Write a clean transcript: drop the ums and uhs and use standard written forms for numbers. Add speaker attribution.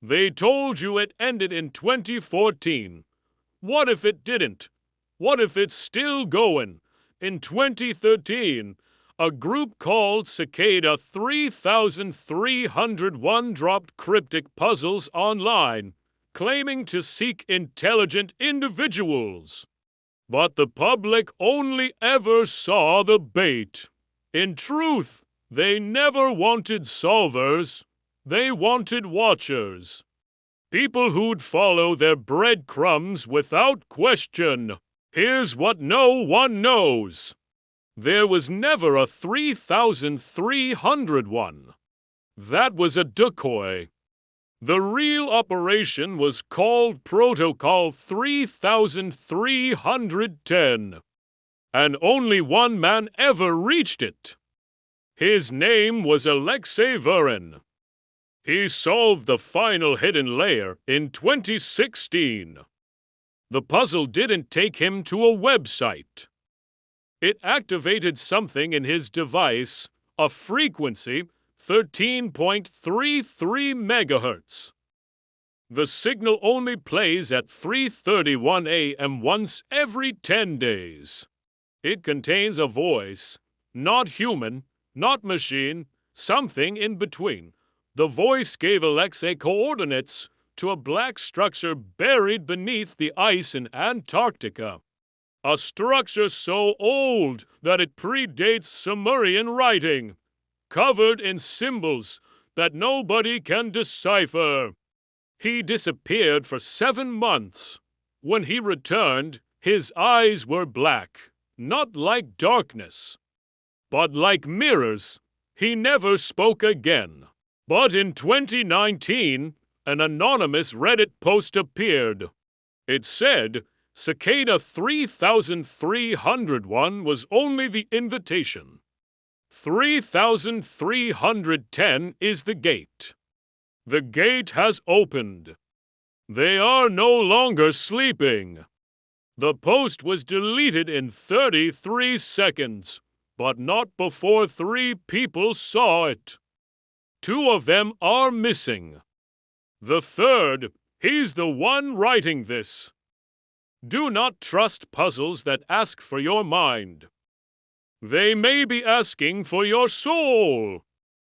Speaker 1: They told you it ended in 2014. What if it didn't? What if it's still going? In 2013, a group called Cicada 3301 dropped cryptic puzzles online, claiming to seek intelligent individuals. But the public only ever saw the bait. In truth, they never wanted solvers. They wanted watchers. People who'd follow their breadcrumbs without question. Here's what no one knows. There was never a 3301. That was a decoy. The real operation was called Protocol 3310. And only one man ever reached it. His name was Alexei Vurin. He solved the final hidden layer in 2016. The puzzle didn't take him to a website. It activated something in his device, a frequency 13.33 megahertz. The signal only plays at 3:31 a.m. once every 10 days. It contains a voice, not human, not machine, something in between. The voice gave Alexei coordinates to a black structure buried beneath the ice in Antarctica. A structure so old that it predates Sumerian writing, covered in symbols that nobody can decipher. He disappeared for 7 months. When he returned, his eyes were black, not like darkness, but like mirrors. He never spoke again. But in 2019, an anonymous Reddit post appeared. It said, Cicada 3301 was only the invitation. 3310 is the gate. The gate has opened. They are no longer sleeping. The post was deleted in 33 seconds, but not before 3 people saw it. 2 of them are missing. The third, he's the one writing this. Do not trust puzzles that ask for your mind. They may be asking for your soul.